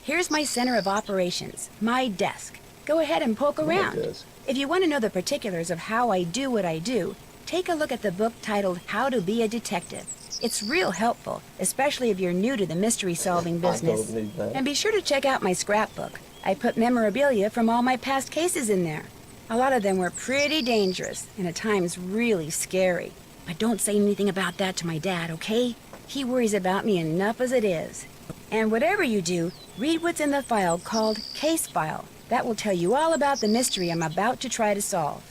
Here's my center of operations, my desk. Go ahead and poke around. If you want to know the particulars of how I do what I do, take a look at the book titled How to Be a Detective. It's real helpful, especially if you're new to the mystery-solving business. And be sure to check out my scrapbook. I put memorabilia from all my past cases in there. A lot of them were pretty dangerous, and at times really scary. But don't say anything about that to my dad, okay? He worries about me enough as it is. And whatever you do, read what's in the file called Case File. That will tell you all about the mystery I'm about to try to solve.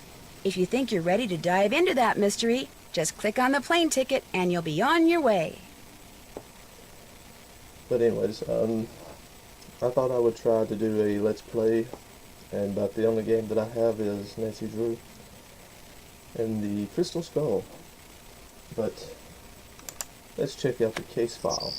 If you think you're ready to dive into that mystery, just click on the plane ticket and you'll be on your way. But anyways, I thought I would try to do a Let's Play, and but the only game that I have is Nancy Drew and the Crystal Skull. But let's check out the case file.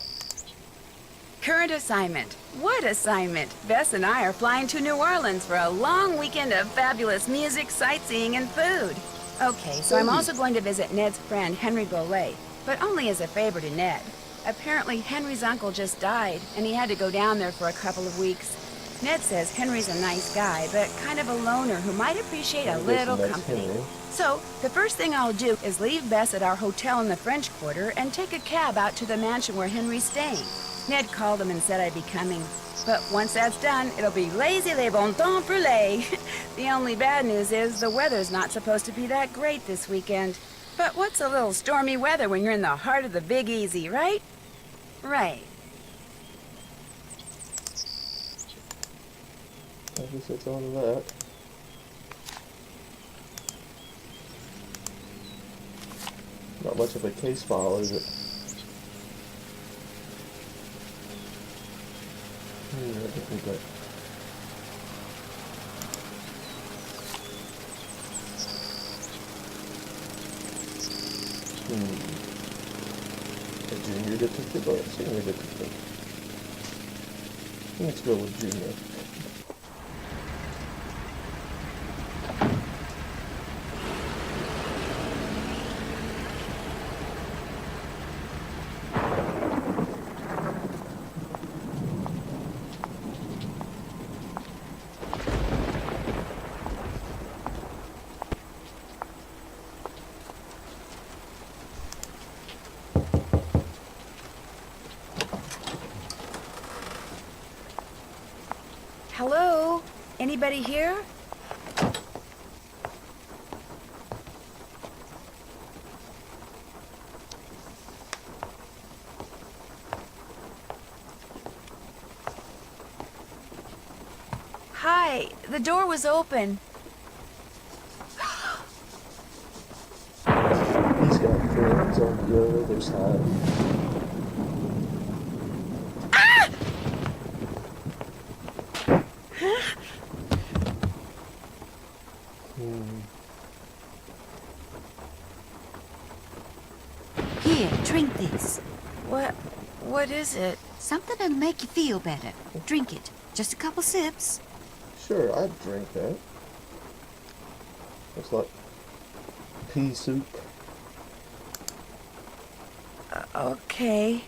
Current assignment. What assignment? Bess and I are flying to New Orleans for a long weekend of fabulous music, sightseeing, and food. Okay, so I'm also going to visit Ned's friend, Henry Bollet, but only as a favor to Ned. Apparently, Henry's uncle just died, and he had to go down there for a couple of weeks. Ned says Henry's a nice guy, but kind of a loner who might appreciate a little company. So, the first thing I'll do is leave Bess at our hotel in the French Quarter and take a cab out to the mansion where Henry's staying. Ned called him and said I'd be coming. But once that's done, it'll be lazy les bon temps brûlés. The only bad news is the weather's not supposed to be that great this weekend. But what's a little stormy weather when you're in the heart of the Big Easy, right? Right. I guess that's all of that. Not much of a case file, is it? A junior detective or a senior detective? Let's go with junior. Hello? Anybody here? Hi, the door was open. He's got friends on the other side. Here, drink this. What is it? Something that'll make you feel better. Drink it. Just a couple sips. Sure, I'd drink that. Looks like pea soup. Okay.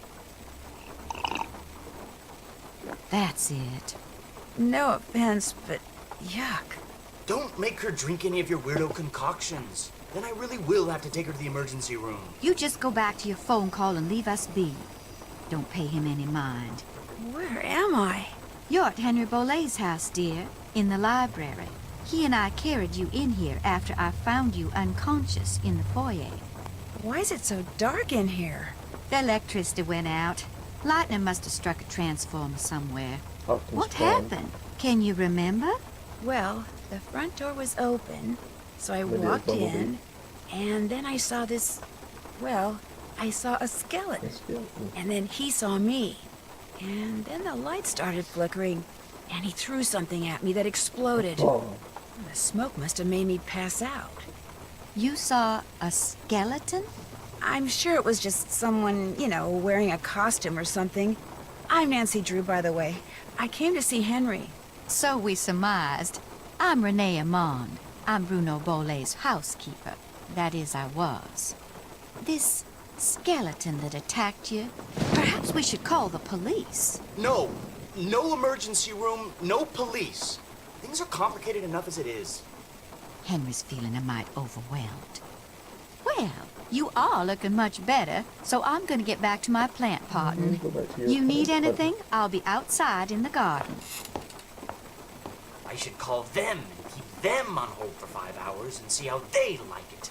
That's it. No offense, but yuck. Don't make her drink any of your weirdo concoctions. Then I really will have to take her to the emergency room. You just go back to your phone call and leave us be. Don't pay him any mind. Where am I? You're at Henry Bollet's house, dear, in the library. He and I carried you in here after I found you unconscious in the foyer. Why is it so dark in here? The electricity went out. Lightning must have struck a transformer somewhere. What happened? Can you remember? Well, the front door was open, so I walked in, and then I saw this, well, I saw a skeleton. And then he saw me. And then the light started flickering, and he threw something at me that exploded. The smoke must have made me pass out. You saw a skeleton? I'm sure it was just someone, you know, wearing a costume or something. I'm Nancy Drew, by the way. I came to see Henry. So we surmised. I'm Renee Amand. I'm Bruno Bollet's housekeeper. That is, I was. This skeleton that attacked you, perhaps we should call the police. No, No emergency room, no police. Things are complicated enough as it is. Henry's feeling a mite overwhelmed. Well, you are looking much better, so I'm gonna get back to my plant potting. Go back to your You need plant potting. anything? I'll be outside in the garden. I should call them and keep them on hold for 5 hours and see how they like it.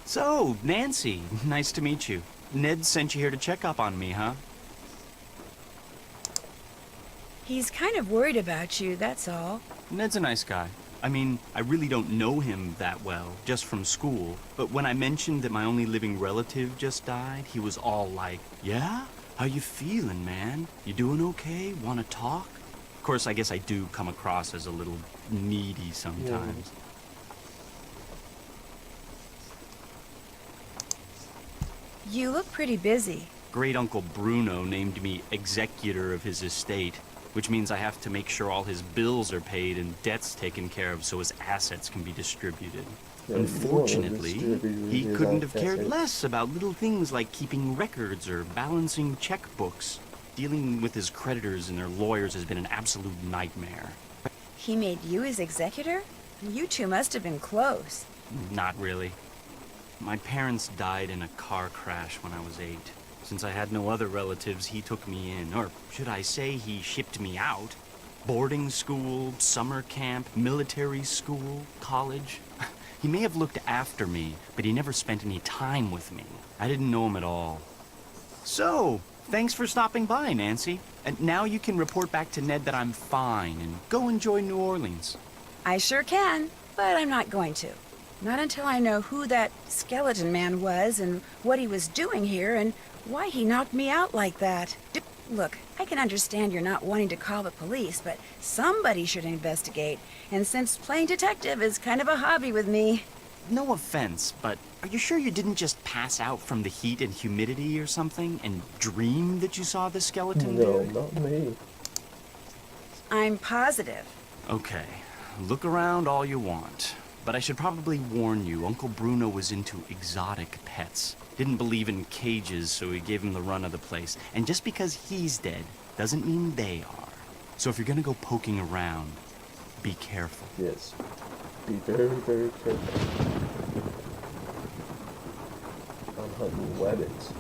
So, Nancy, nice to meet you. Ned sent you here to check up on me, huh? He's kind of worried about you, that's all. Ned's a nice guy. I mean, I really don't know him that well, just from school. But when I mentioned that my only living relative just died, he was all like, "Yeah? How you feeling, man? You doing okay? Want to talk?" Of course, I guess I do come across as a little needy sometimes. You look pretty busy. Great Uncle Bruno named me executor of his estate, which means I have to make sure all his bills are paid and debts taken care of so his assets can be distributed. Yeah, Unfortunately, you wanna distribute he his couldn't have cared assets. less about little things like keeping records or balancing checkbooks. Dealing with his creditors and their lawyers has been an absolute nightmare. He made you his executor? You two must have been close. Not really. My parents died in a car crash when I was 8. Since I had no other relatives, he took me in, or should I say he shipped me out. Boarding school, summer camp, military school, college. He may have looked after me, but he never spent any time with me. I didn't know him at all. So, thanks for stopping by, Nancy. And now you can report back to Ned that I'm fine and go enjoy New Orleans. I sure can, but I'm not going to. Not until I know who that skeleton man was and what he was doing here and why he knocked me out like that. Look, I can understand you're not wanting to call the police, but somebody should investigate. And since playing detective is kind of a hobby with me, No offense, but are you sure you didn't just pass out from the heat and humidity or something and dream that you saw the skeleton No, dude? not me. I'm positive. Okay, look around all you want. But I should probably warn you, Uncle Bruno was into exotic pets. Didn't believe in cages, so he gave him the run of the place. And just because he's dead doesn't mean they are. So if you're gonna go poking around, be careful. Yes. Be very, very careful. I'm hunting rabbits.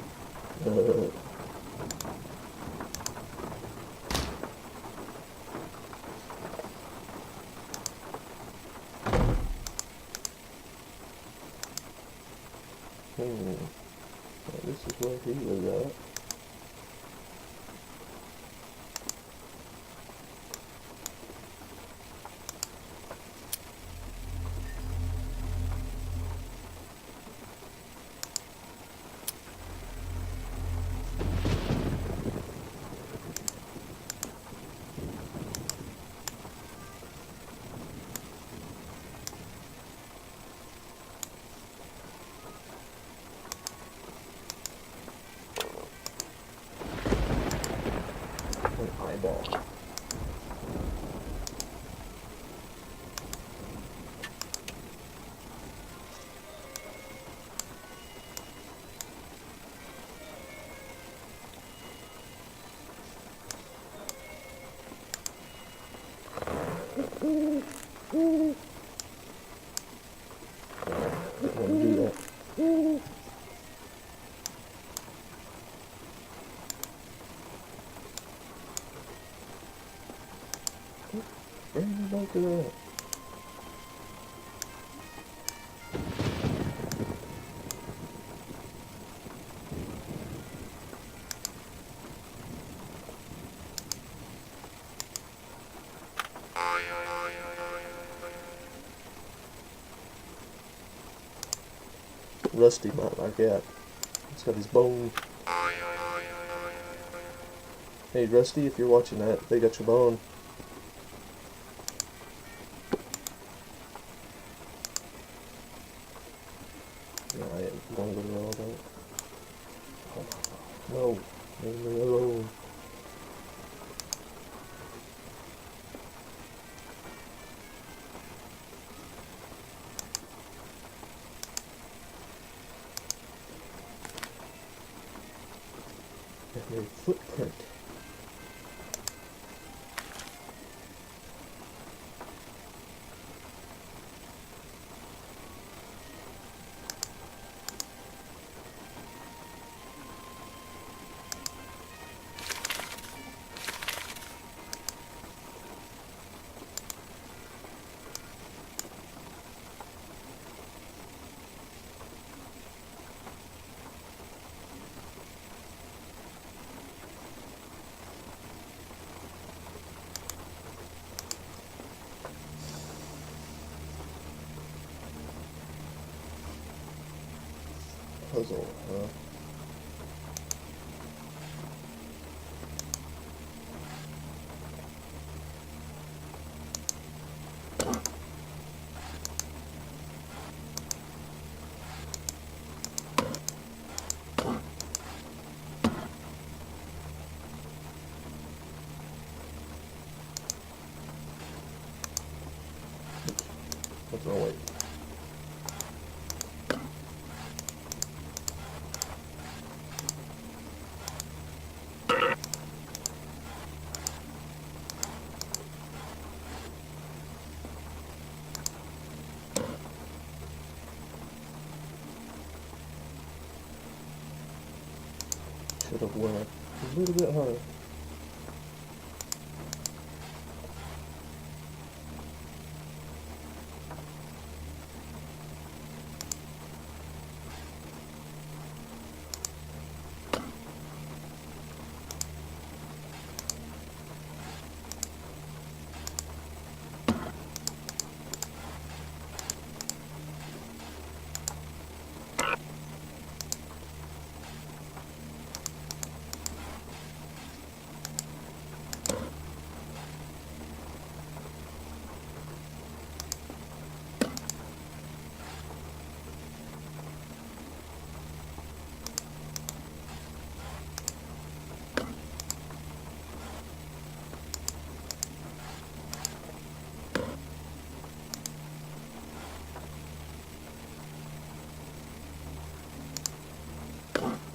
Well, this is where he was at. An eyeball. Didn't want to do that. Bring the bunker up. Rusty might like that. He's got his bone. Hey Rusty, if you're watching that, they got your bone. Alright, I'm gonna go to all that. No, leave me alone. And a footprint. Puzzle, huh? What's wrong with it? Should have went a little bit higher.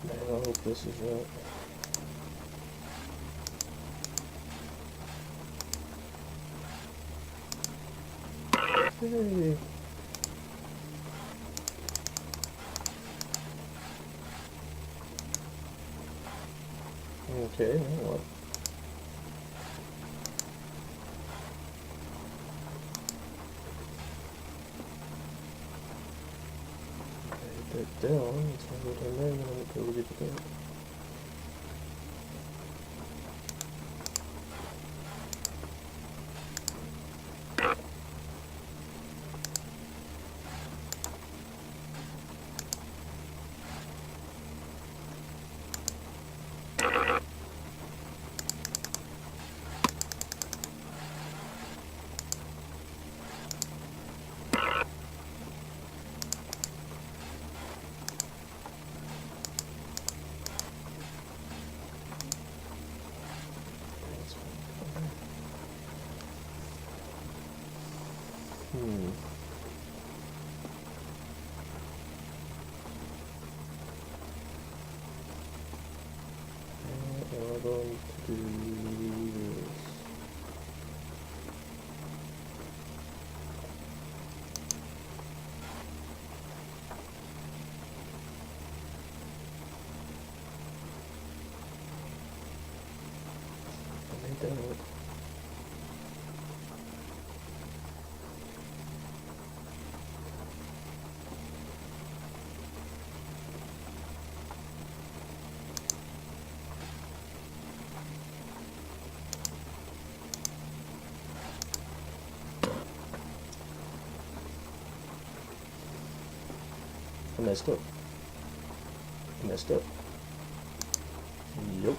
Man, I hope this is right. Hey. Okay, now what? Write that down. It's gonna go down there, and then I'm gonna go get that. Now I'm going to do this. I made that up. I messed up. Yup.